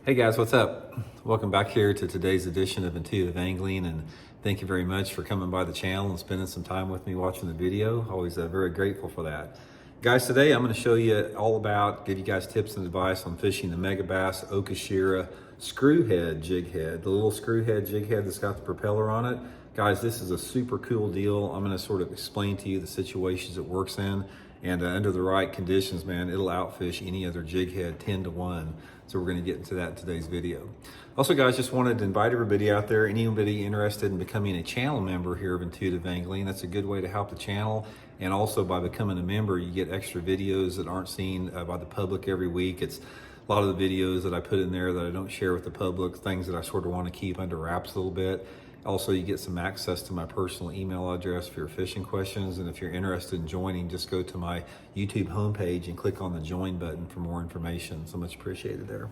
Hey guys, what's up? Welcome back here to today's edition of Intuitive Angling, and thank you very much for coming by the channel and spending some time with me watching the video. Always very grateful for that. Guys, today I'm going to show you all about, give you guys tips and advice on fishing the Megabass Okashira Screwhead jig head. The little screwhead jig head that's got the propeller on it. Guys, this is a super cool deal. I'm going to sort of explain to you the situations it works in. And under the right conditions, man, it'll outfish any other jig head 10 to 1. So we're going to get into that in today's video. Also, guys, just wanted to invite everybody out there, anybody interested in becoming a channel member here of Intuitive Angling. That's a good way to help the channel. And also by becoming a member, you get extra videos that aren't seen by the public every week. It's a lot of the videos that I put in there that I don't share with the public, things that I sort of want to keep under wraps a little bit. Also, you get some access to my personal email address for your fishing questions. And if you're interested in joining, just go to my YouTube homepage and click on the join button for more information. So much appreciated there.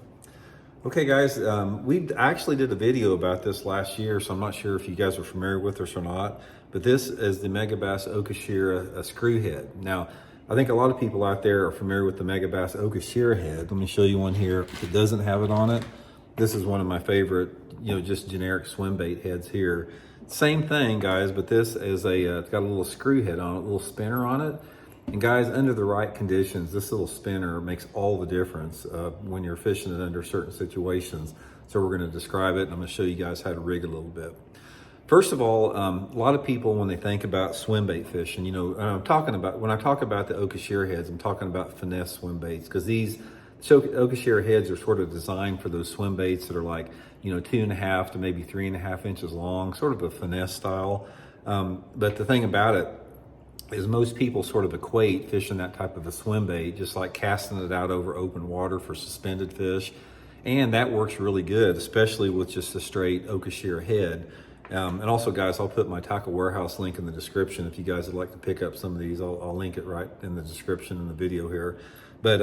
Okay, guys, we actually did a video about this last year, so I'm not sure if you guys are familiar with this or not, but this is the Megabass Okashira Screwhead. Now, I think a lot of people out there are familiar with the Megabass Okashira head. Let me show you one here that doesn't have it on it. This is one of my favorite, just generic swim bait heads here. Same thing, guys, but this is it's got a little screw head on it, a little spinner on it. And guys, under the right conditions, this little spinner makes all the difference when you're fishing it under certain situations. So we're gonna describe it, and I'm gonna show you guys how to rig it a little bit. First of all, a lot of people, when they think about swim bait fishing, when I talk about the Okashira heads, I'm talking about finesse swim baits, because these Okashira heads are sort of designed for those swim baits that are like, 2.5 to maybe 3.5 inches long, sort of a finesse style. But the thing about it is most people sort of equate fishing that type of a swim bait just like casting it out over open water for suspended fish. And that works really good, especially with just a straight Okashira head. And also, guys, I'll put my Tackle Warehouse link in the description. If you guys would like to pick up some of these, I'll link it right in the description in the video here. But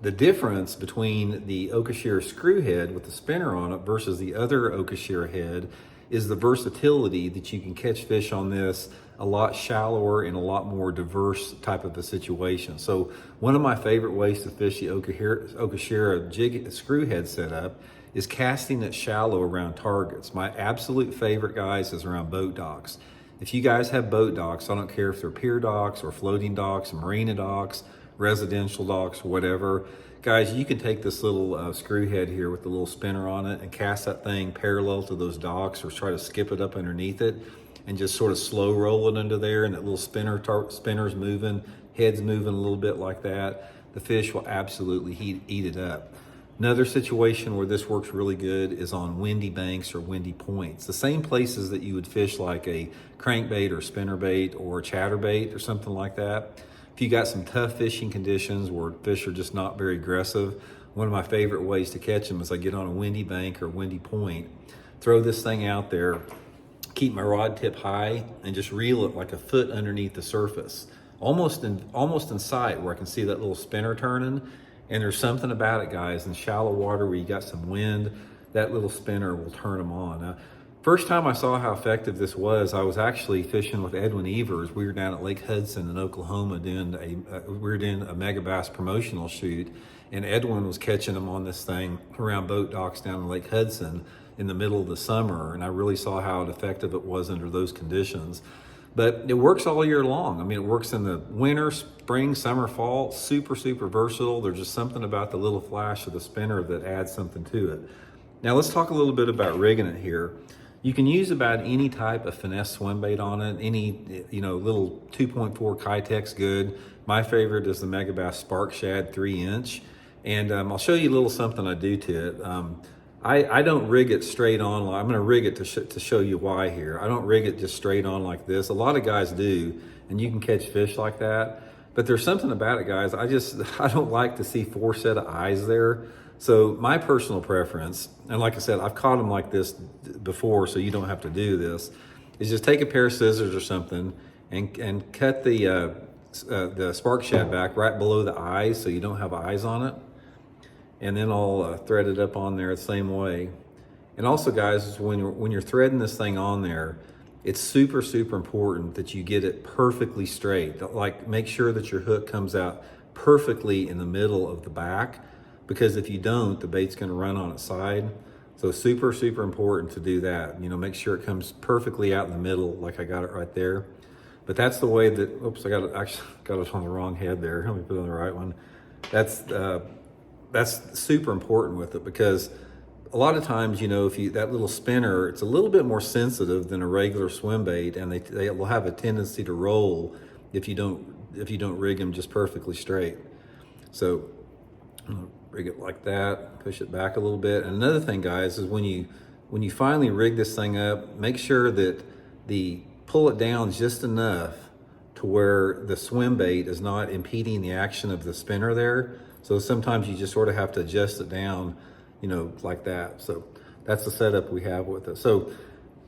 the difference between the Okashira Screwhead with the spinner on it versus the other Okashira head is the versatility that you can catch fish on this a lot shallower in a lot more diverse type of a situation. So one of my favorite ways to fish the Okashira jig screwhead setup is casting it shallow around targets. My absolute favorite, guys, is around boat docks. If you guys have boat docks, I don't care if they're pier docks or floating docks, marina docks, residential docks, whatever. Guys, you can take this little screw head here with the little spinner on it and cast that thing parallel to those docks, or try to skip it up underneath it and just sort of slow roll it under there, and that little spinner's moving, head's moving a little bit like that. The fish will absolutely eat it up. Another situation where this works really good is on windy banks or windy points. The same places that you would fish like a crankbait or spinnerbait or chatterbait or something like that. If you got some tough fishing conditions where fish are just not very aggressive, one of my favorite ways to catch them is I get on a windy bank or windy point, throw this thing out there, keep my rod tip high, and just reel it like a foot underneath the surface, almost in sight where I can see that little spinner turning. And there's something about it, guys, in shallow water where you got some wind, that little spinner will turn them on. Now, first time I saw how effective this was, I was actually fishing with Edwin Evers. We were down at Lake Hudson in Oklahoma doing a Megabass promotional shoot, and Edwin was catching them on this thing around boat docks down in Lake Hudson in the middle of the summer, and I really saw how effective it was under those conditions. But it works all year long. I mean, it works in the winter, spring, summer, fall, super versatile. There's just something about the little flash of the spinner that adds something to it. Now let's talk a little bit about rigging it here. You can use about any type of finesse swim bait on it. Any, little 2.4 Kitex good. My favorite is the Megabass Spark Shad 3-inch. And I'll show you a little something I do to it. I don't rig it straight on. I'm going to rig it to show you why here. I don't rig it just straight on like this. A lot of guys do, and you can catch fish like that. But there's something about it, guys. I don't like to see 4 sets of eyes there. So my personal preference, and like I said, I've caught them like this before, so you don't have to do this, is just take a pair of scissors or something and cut the spark shad back right below the eyes so you don't have eyes on it. And then I'll thread it up on there the same way. And also, guys, when you're threading this thing on there, it's super important that you get it perfectly straight. Like, make sure that your hook comes out perfectly in the middle of the back. because if you don't, the bait's gonna run on its side. So super, super important to do that. You know, make sure it comes perfectly out in the middle, like I got it right there. But that's the way that, oops, I got it, actually got it on the wrong head there. Let me put it on the right one. That's super important with it, because a lot of times, you know, if you, that little spinner, it's a little bit more sensitive than a regular swim bait, and they will have a tendency to roll if you don't rig them just perfectly straight. So I'm gonna rig it like that, push it back a little bit. And another thing, guys, is when you finally rig this thing up, make sure that pull it down just enough to where the swim bait is not impeding the action of the spinner there. So sometimes you just sort of have to adjust it down, you know, like that. So that's the setup we have with it. So,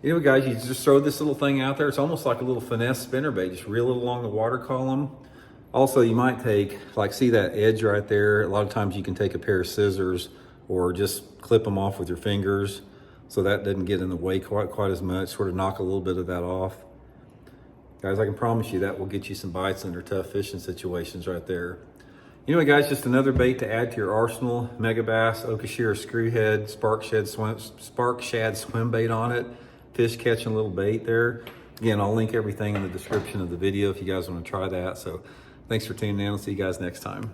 you know, guys, you just throw this little thing out there. It's almost like a little finesse spinner bait. Just reel it along the water column. Also, you might take, like, see that edge right there? A lot of times you can take a pair of scissors or just clip them off with your fingers so that doesn't get in the way quite as much, sort of knock a little bit of that off. Guys, I can promise you that will get you some bites under tough fishing situations right there. Anyway, guys, just another bait to add to your arsenal. Megabass, Okashira Screwhead, spark shad swim bait on it. Fish catching little bait there. Again, I'll link everything in the description of the video if you guys want to try that. So thanks for tuning in. I'll see you guys next time.